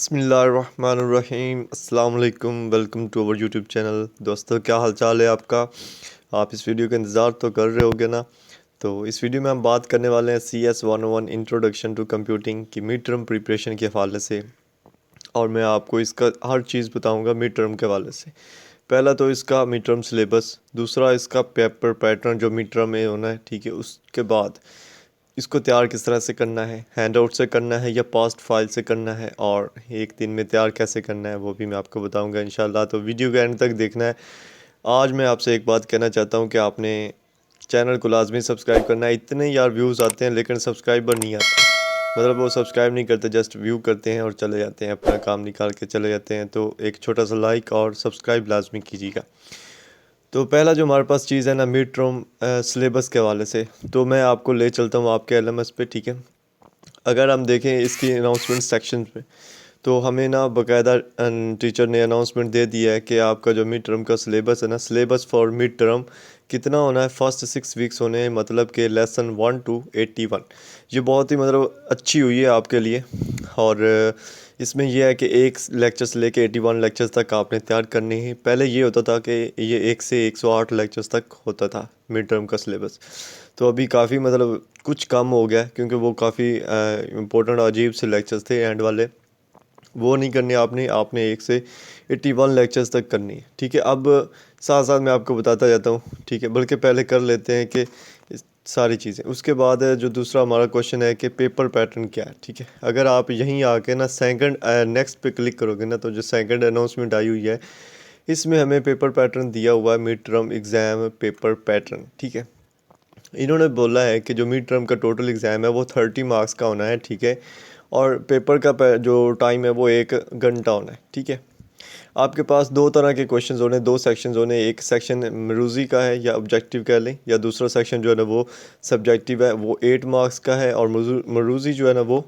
बिस्मिल्लाहिर्रहमानिर्रहीम अस्सलाम वालेकुम। Welcome to our YouTube channel. दोस्तों, क्या हाल चाल है आपका? आप इस वीडियो का इंतज़ार तो कर रहे होगे ना। तो इस वीडियो में हम बात करने वाले हैं CS 101 इंट्रोडक्शन टू कंप्यूटिंग की मिड टर्म प्रिपरेशन के हवाले से। और मैं आपको इसका हर चीज़ बताऊंगा मिड टर्म के हवाले से। पहला तो इसका मिड टर्म सिलेबस, दूसरा इसका पेपर पैटर्न जो मिड टर्म में होना है, ठीक है। उसके बाद इसको तैयार किस तरह से करना है, हैंड आउट से करना है या पास्ट फाइल से करना है, और एक दिन में तैयार कैसे करना है वो भी मैं आपको बताऊंगा इंशाल्लाह। तो वीडियो के एंड तक देखना है। आज मैं आपसे एक बात कहना चाहता हूं कि आपने चैनल को लाजमी सब्सक्राइब करना है। इतने यार व्यूज़ आते हैं लेकिन सब्सक्राइबर नहीं आते, मतलब वो सब्सक्राइब नहीं करते, जस्ट व्यू करते हैं और चले जाते हैं, अपना काम निकाल के चले जाते हैं। तो एक छोटा सा लाइक और सब्सक्राइब लाजमी कीजिएगा। तो पहला जो हमारे पास चीज़ है ना मिड टर्म सिलेबस के हवाले से, तो मैं आपको ले चलता हूँ आपके LMS पे, ठीक है। अगर हम देखें इसकी अनाउंसमेंट सेक्शन पे, तो हमें ना बाकायदा टीचर ने अनाउंसमेंट दे दिया है कि आपका जो मिड टर्म का सिलेबस है ना, सिलेबस फॉर मिड टर्म कितना होना है, फर्स्ट 6 वीक्स होने हैं, मतलब कि लेसन 1 to 81। ये बहुत ही मतलब अच्छी हुई है आपके लिए। और इसमें यह है कि एक लेक्चर से लेके 81 लेक्चर्स तक आपने तैयार करने हैं। पहले ये होता था कि ये 1 से 108 लेक्चर्स तक होता था मिड टर्म का सिलेबस। तो अभी काफ़ी मतलब कुछ कम हो गया, क्योंकि वो काफ़ी इम्पोर्टेंट अजीब से लेक्चर्स थे एंड वाले, वो नहीं करने आपने। आपने 1 से 81 लेक्चर्स तक करनी है, ठीक है। अब साथ साथ मैं आपको बताता जाता हूँ, ठीक है। बल्कि पहले कर लेते हैं कि सारी चीज़ें, उसके बाद जो दूसरा हमारा क्वेश्चन है कि पेपर पैटर्न क्या है, ठीक है। अगर आप यहीं आके ना सेकंड नेक्स्ट पे क्लिक करोगे ना, तो जो सेकंड अनाउंसमेंट आई हुई है, इसमें हमें पेपर पैटर्न दिया हुआ है, mid term exam paper pattern, ठीक है। इन्होंने बोला है कि जो मिड टर्म का टोटल एग्ज़ाम है वो 30 मार्क्स का होना है, ठीक है। और पेपर का जो टाइम है वो 1 घंटा होना है, ठीक है। आपके पास दो तरह के क्वेश्चंस होने, दो सेक्शंस होने। एक सेक्शन मरूज़ी का है या ऑब्जेक्टिव कह लें, या दूसरा सेक्शन जो है ना वो सब्जेक्टिव है, वो 8 मार्क्स का है, और मरूज़ी जो है ना वो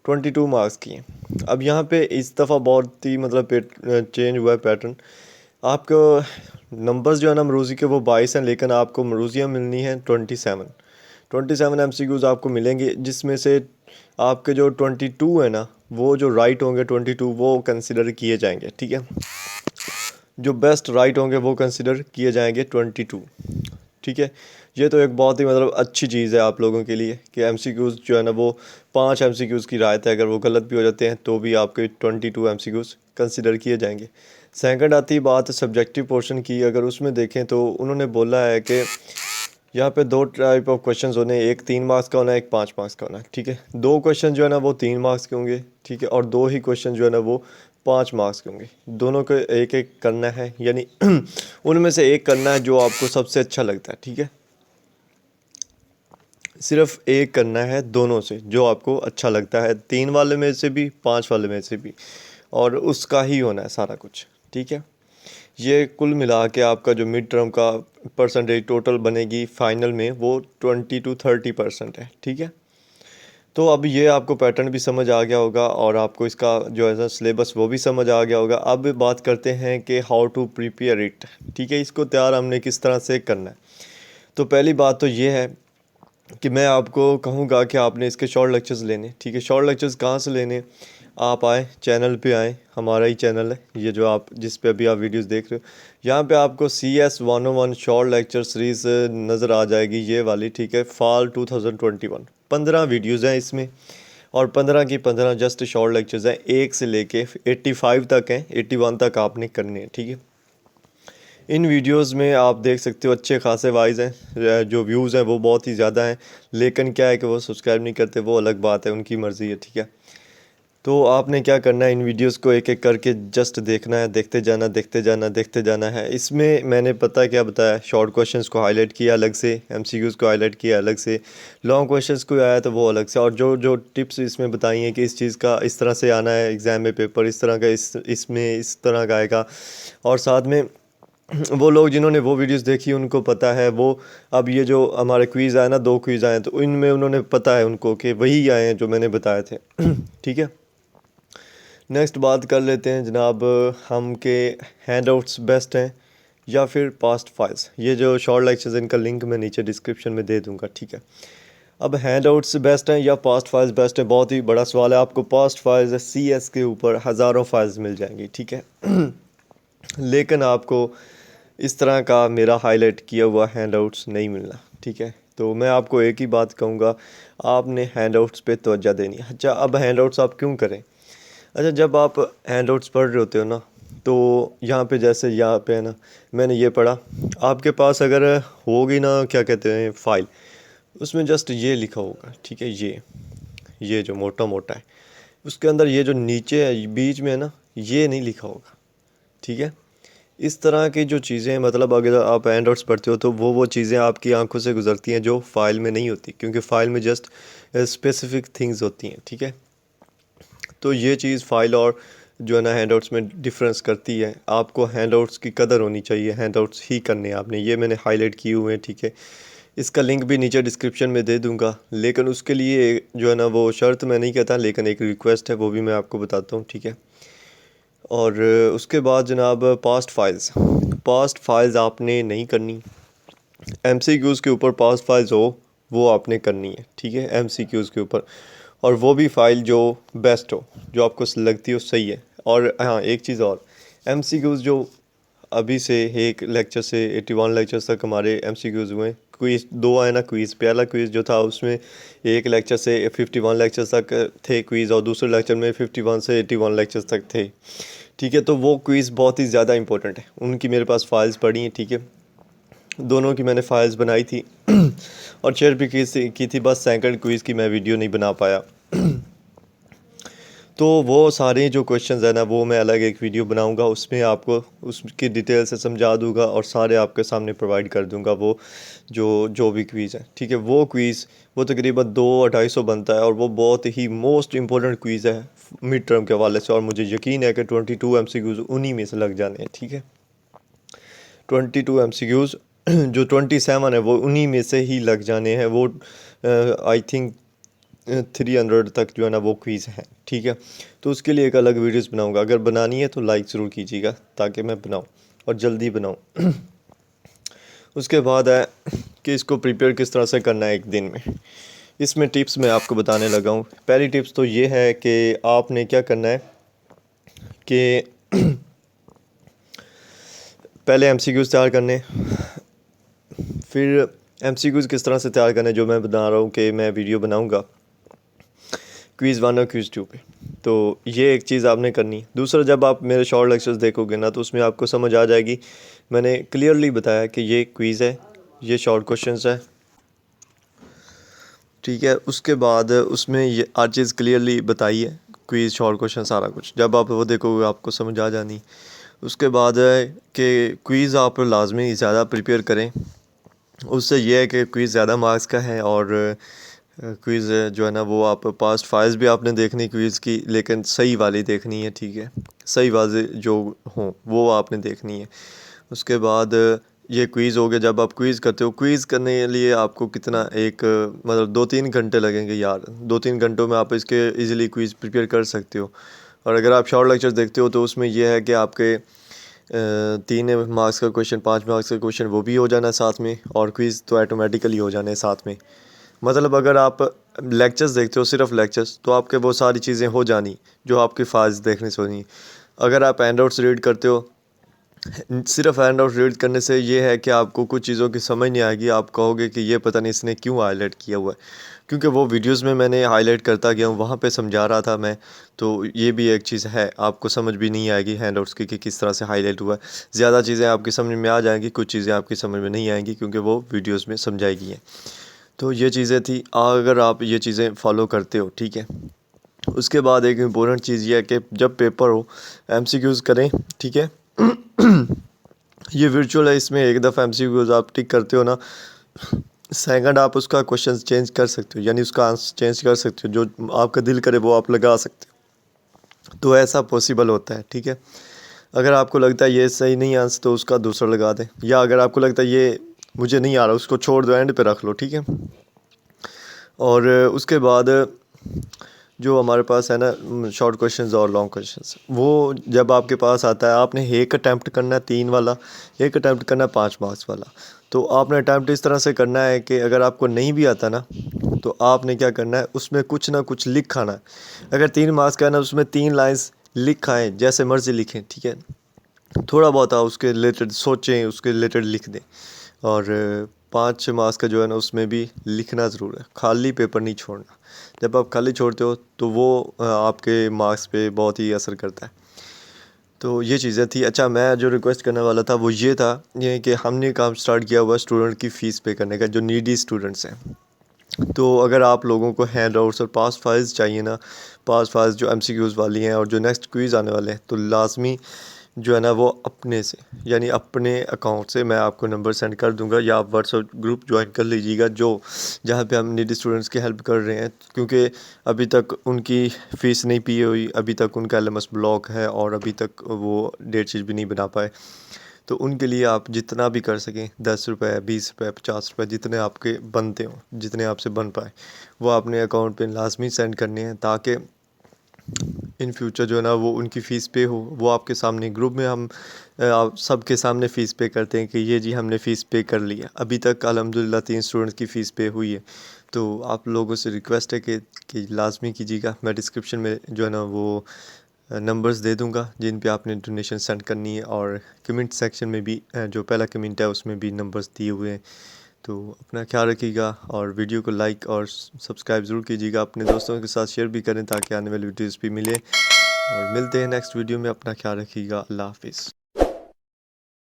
22 मार्क्स की है। अब यहाँ पे इस दफ़ा बहुत ही मतलब चेंज हुआ है पैटर्न। आपको नंबर्स जो है ना मरूज़ी के वो 22 हैं, लेकिन आपको मरूज़ियाँ मिलनी हैं 27 MCQs आपको मिलेंगे, जिसमें से आपके जो 22 है ना, वो जो राइट होंगे 22 वो कंसिडर किए जाएंगे, ठीक है। जो बेस्ट राइट होंगे वो कंसिडर किए जाएंगे 22, ठीक है। ये तो एक बहुत ही मतलब अच्छी चीज़ है आप लोगों के लिए कि MCQs जो है ना वो 5 MCQs की रायत है, अगर वो गलत भी हो जाते हैं तो भी आपके 22 MCQs कंसिडर किए जाएंगे। सेकंड आती बात सब्जेक्टिव पोर्शन की। अगर उसमें देखें तो उन्होंने बोला है कि यहाँ पे दो टाइप ऑफ क्वेश्चंस होने, एक 3 मार्क्स का होना है, एक 5 मार्क्स का होना है, ठीक है। दो क्वेश्चन जो है ना वो 3 मार्क्स के होंगे, ठीक है, और दो ही क्वेश्चन जो है ना वो 5 मार्क्स के होंगे। दोनों को एक एक करना है, यानी उनमें से एक करना है जो आपको सबसे अच्छा लगता है, ठीक है। सिर्फ एक करना है दोनों से जो आपको अच्छा लगता है, 3 वाले में से भी 5 वाले में से भी, और उसका ही होना है सारा कुछ, ठीक है। ये कुल मिला के आपका जो मिड टर्म का परसेंटेज टोटल बनेगी फाइनल में वो 20 to 30% है, ठीक है। तो अब ये आपको पैटर्न भी समझ आ गया होगा और आपको इसका जो है सिलेबस वो भी समझ आ गया होगा। अब बात करते हैं कि हाउ टू प्रिपेयर इट, ठीक है। इसको तैयार हमने किस तरह से करना है। तो पहली बात तो ये है कि मैं आपको कहूँगा कि आपने इसके शॉर्ट लेक्चर्स लेने, ठीक है। शॉर्ट लेक्चर्स कहाँ से लेने? आप आए चैनल पे आए, हमारा ही चैनल है ये जो आप जिस पे अभी आप वीडियोस देख रहे हो, यहाँ पे आपको CS 101 शॉर्ट लेक्चर सीरीज़ नज़र आ जाएगी, ये वाली, ठीक है। फॉल 2021 15 वीडियोज़ हैं इसमें, और 15 की 15 जस्ट शॉर्ट लेक्चर्स हैं, 1 से लेके 85 तक हैं, 81 तक आपने करने हैं, ठीक है। इन वीडियोस में आप देख सकते हो अच्छे खासे वाइज हैं, जो व्यूज़ हैं वो बहुत ही ज़्यादा हैं, लेकिन क्या है कि वो सब्सक्राइब नहीं करते, वो अलग बात है, उनकी मर्ज़ी है, ठीक है। तो आपने क्या करना है, इन वीडियोस को एक एक करके जस्ट देखना है, देखते जाना देखते जाना देखते जाना है। इसमें मैंने पता क्या बताया, शॉर्ट क्वेश्चंस को हाईलाइट किया अलग से, MCQs को हाईलाइट किया अलग से, लॉन्ग क्वेश्चंस को आया तो वो अलग से, और जो जो टिप्स इसमें बताई हैं कि इस चीज़ का इस तरह से आना है एग्ज़ाम में पेपर, इस तरह का इसमें इस तरह का आएगा। और साथ में वो लोग जिन्होंने वो वीडियोस देखी उनको पता है, वो अब ये जो हमारे क्विज़ आए ना, 2 क्विज़ आए, तो इनमें उन्होंने पता है उनको कि वही आए हैं जो मैंने बताए थे ठीक है। नेक्स्ट बात कर लेते हैं जनाब हम के हैंडआउट्स बेस्ट हैं या फिर पास्ट फाइल्स। ये जो शॉर्ट लेक्चर्स इनका लिंक मैं नीचे डिस्क्रिप्शन में दे दूंगा, ठीक है। अब हैंडआउट्स बेस्ट हैं या पास्ट फाइल्स बेस्ट हैं, बहुत ही बड़ा सवाल है। आपको पास्ट फाइल्स CS के ऊपर हज़ारों फाइल्स मिल जाएंगी, ठीक है। लेकिन आपको इस तरह का मेरा हाईलाइट किया हुआ हैंडआउट्स नहीं मिलना, ठीक है। तो मैं आपको एक ही बात कहूँगा, आपने हैंडआउट्स पे तवज्जो देनी है। अच्छा, अब हैंडआउट्स आप क्यों करें? अच्छा, जब आप हैंडआउट्स पढ़ रहे होते हो ना, तो यहाँ पे जैसे यहाँ पे है ना, मैंने ये पढ़ा, आपके पास अगर होगी ना, क्या कहते हैं, फ़ाइल, उसमें जस्ट ये लिखा होगा, ठीक है, ये जो मोटा मोटा है, उसके अंदर ये जो नीचे है बीच में है ना, ये नहीं लिखा होगा, ठीक है। इस तरह की जो चीज़ें, मतलब अगर आप हैंडआउट्स पढ़ते हो तो वो चीज़ें आपकी आंखों से गुजरती हैं जो फाइल में नहीं होती, क्योंकि फ़ाइल में जस्ट स्पेसिफिक थिंग्स होती हैं, ठीक है। तो ये चीज़ फ़ाइल और जो है ना हैंडआउट्स में डिफरेंस करती है। आपको हैंडआउट्स की कदर होनी चाहिए, हैंडआउट्स ही करने हैं आपने। ये मैंने हाईलाइट किए हुए हैं, ठीक है। इसका लिंक भी नीचे डिस्क्रिप्शन में दे दूंगा, लेकिन उसके लिए जो है ना, वो शर्त मैं नहीं कहता, लेकिन एक रिक्वेस्ट है, वो भी मैं आपको बताता हूँ, ठीक है। और उसके बाद जनाब पास्ट फाइल्स आपने नहीं करनी। MCQs के ऊपर पास्ट फाइल्स हो वो आपने करनी है, ठीक है, MCQs के ऊपर। और वो भी फ़ाइल जो बेस्ट हो, जो आपको लगती हो सही है। और हाँ, एक चीज़ और, MCQs जो अभी से एक लेक्चर से 81 लेक्चर्स तक हमारे MCQs हुए। क्विज़ 2 आए ना, क्विज़ पहला क्विज़ जो था उसमें एक लेक्चर से 51 लेक्चर्स तक थे क्विज़, और दूसरे लेक्चर में 51 से 81 लेक्चर्स तक थे, ठीक है। तो वो क्विज़ बहुत ही ज़्यादा इंपॉर्टेंट है, उनकी मेरे पास फाइल्स पड़ी हैं, ठीक है। दोनों की मैंने फाइल्स बनाई थी और शेयर भी की थी, बस सेकंड क्विज़ की मैं वीडियो नहीं बना पाया। तो वो सारे जो क्वेश्चंस है ना, वो मैं अलग एक वीडियो बनाऊंगा, उसमें आपको उसकी डिटेल से समझा दूंगा और सारे आपके सामने प्रोवाइड कर दूंगा। वो जो भी क्विज़ है, ठीक है, वो क्विज़ वो तकरीबन 2-250 बनता है, और वो बहुत ही मोस्ट इम्पोर्टेंट क्विज़ है मिड टर्म के हवाले से। और मुझे यकीन है कि 22 MCQs उन्हीं में से लग जाने हैं, ठीक है। 22 MCQs जो 27 है वो उन्हीं में से ही लग जाने हैं। वो आई थिंक 300 तक जो है ना वो क्विज़ है, ठीक है। तो उसके लिए एक अलग वीडियोस बनाऊंगा, अगर बनानी है तो लाइक ज़रूर कीजिएगा ताकि मैं बनाऊं और जल्दी बनाऊं। उसके बाद है कि इसको प्रिपेयर किस तरह से करना है एक दिन में। इसमें टिप्स मैं आपको बताने लगा हूँ। पहली टिप्स तो ये है कि आपने क्या करना है कि पहले MCQs तैयार करने, फिर MCQs किस तरह से तैयार करने जो मैं बता रहा हूँ कि मैं वीडियो बनाऊँगा क्विज़ 1 और क्विज़ 2 पे। तो ये एक चीज़ आपने करनी है। दूसरा, जब आप मेरे शॉर्ट लेक्चर्स देखोगे ना, तो उसमें आपको समझ आ जाएगी, मैंने क्लियरली बताया कि ये क्विज़ है, ये शॉर्ट क्वेश्चंस है, ठीक है। उसके बाद उसमें ये हर चीज़ क्लियरली बताई है, क्विज़, शॉर्ट क्वेश्चन, सारा कुछ। जब आप वो देखोगे आपको समझ आ जानी। उसके बाद है कि क्विज़ आप लाजमी ज़्यादा प्रिपेयर करें, उससे ये है कि क्विज़ ज़्यादा मार्क्स का है। और क्विज़ जो है ना, वो आप पास्ट फाइल्स भी आपने देखनी क्विज़ की, लेकिन सही वाली देखनी है, ठीक है, सही वाले जो हों वो आपने देखनी है। उसके बाद ये क्विज़ हो गया। जब आप क्विज़ करते हो, क्विज़ करने के लिए आपको कितना एक मतलब 2-3 घंटे लगेंगे यार। 2-3 घंटों में आप इसके इजीली क्विज़ प्रिपेयर कर सकते हो। और अगर आप शॉर्ट लेक्चर देखते हो तो उसमें यह है कि आपके 3 मार्क्स का क्वेश्चन, 5 मार्क्स का क्वेश्चन वो भी हो जाना साथ में, और क्विज़ तो ऑटोमेटिकली हो जाने साथ में। मतलब अगर आप लेक्चर्स देखते हो, सिर्फ लेक्चर्स, तो आपके वो सारी चीज़ें हो जानी जो आपके फाइल्स देखने से होनी। अगर आप हैंडआउट्स रीड करते हो, सिर्फ हैंडआउट रीड करने से ये है कि आपको कुछ चीज़ों की समझ नहीं आएगी। आप कहोगे कि ये पता नहीं इसने क्यों हाईलाइट किया हुआ है, क्योंकि वो वीडियोस में मैंने हाईलाइट करता गया हूँ, वहाँ पे समझा रहा था मैं। तो ये भी एक चीज़ है, आपको समझ भी नहीं आएगी हैंडआउट्स की कि किस तरह से हाईलाइट हुआ है। ज़्यादा चीज़ें आपकी समझ में आ जाएंगी, कुछ चीज़ें आपकी समझ में नहीं आएंगी, क्योंकि वो वीडियोज़ में समझाई गई हैं। तो ये चीज़ें थी, अगर आप ये चीज़ें फॉलो करते हो, ठीक है। उसके बाद एक इम्पोर्टेंट चीज़ ये है कि जब पेपर हो MCQs करें, ठीक है। ये वर्चुअल है, इसमें एक दफ़ा MCQs आप टिक करते हो ना, सेकंड आप उसका क्वेश्चन चेंज कर सकते हो, यानी उसका आंसर चेंज कर सकते हो, जो आपका दिल करे वो आप लगा सकते हो। तो ऐसा पॉसिबल होता है, ठीक है। अगर आपको लगता है ये सही नहीं आंसर, तो उसका दूसरा लगा दें, या अगर आपको लगता है ये मुझे नहीं आ रहा, उसको छोड़ दो, एंड पे रख लो, ठीक है। और उसके बाद जो हमारे पास है ना शॉर्ट क्वेश्चंस और लॉन्ग क्वेश्चंस, वो जब आपके पास आता है, आपने एक अटैम्प्ट करना है 3 वाला, एक अटैम्प्ट करना है 5 मार्क्स वाला। तो आपने अटैम्प्ट इस तरह से करना है कि अगर आपको नहीं भी आता ना, तो आपने क्या करना है, उसमें कुछ ना कुछ लिख आना है। अगर 3 मार्क्स का है ना, उसमें 3 लाइन्स लिख आएँ, जैसे मर्ज़ी लिखें, ठीक है। थोड़ा बहुत आप उसके रिलेटेड सोचें, उसके रिलेटेड लिख दें। और 5 मार्क्स का जो है ना, उसमें भी लिखना ज़रूर है, खाली पेपर नहीं छोड़ना। जब आप खाली छोड़ते हो तो वो आपके मार्क्स पे बहुत ही असर करता है। तो ये चीज़ें थी। अच्छा, मैं जो रिक्वेस्ट करने वाला था वो ये था, ये कि हमने काम स्टार्ट किया हुआ स्टूडेंट की फ़ीस पे करने का, जो नीडी स्टूडेंट्स हैं। तो अगर आप लोगों को हैंड आउट्स और पास फाइल्स चाहिए ना, पास फाइल्स जो एमसीक्यूज़ वाली हैं और जो नेक्स्ट क्विज़ आने वाले हैं, तो लाजमी जो है ना वो अपने से, यानी अपने अकाउंट से मैं आपको नंबर सेंड कर दूंगा, या आप व्हाट्सएप ग्रुप ज्वाइन कर लीजिएगा जो जहाँ पे हम नीडी स्टूडेंट्स की हेल्प कर रहे हैं। क्योंकि अभी तक उनकी फ़ीस नहीं पी हुई, अभी तक उनका एलएमएस ब्लॉक है और अभी तक वो डेट शीट भी नहीं बना पाए। तो उनके लिए आप जितना भी कर सकें, 10 रुपये, 20 रुपये, 50 रुपये, जितने आपके बनते हों, जितने आपसे बन पाए, वो अपने अकाउंट पे लाजमी सेंड करने हैं, ताकि इन फ्यूचर जो है ना वो उनकी फ़ीस पे हो। वो आपके सामने ग्रुप में हम आप सबके सामने फ़ीस पे करते हैं कि ये जी हमने फ़ीस पे कर लिया। अभी तक अल्हम्दुलिल्लाह 3 स्टूडेंट्स की फ़ीस पे हुई है। तो आप लोगों से रिक्वेस्ट है कि लाजमी कीजिएगा। मैं डिस्क्रिप्शन में जो है ना वो नंबर्स दे दूंगा जिन पे आपने डोनेशन सेंड करनी है, और कमेंट सेक्शन में भी जो पहला कमेंट है उसमें भी नंबर्स दिए हुए हैं। तो अपना ख्याल रखिएगा और वीडियो को लाइक और सब्सक्राइब ज़रूर कीजिएगा। अपने दोस्तों के साथ शेयर भी करें ताकि आने वाली वीडियोज़ भी मिले। और मिलते हैं नेक्स्ट वीडियो में। अपना ख्याल रखिएगा। अल्लाह हाफिज़।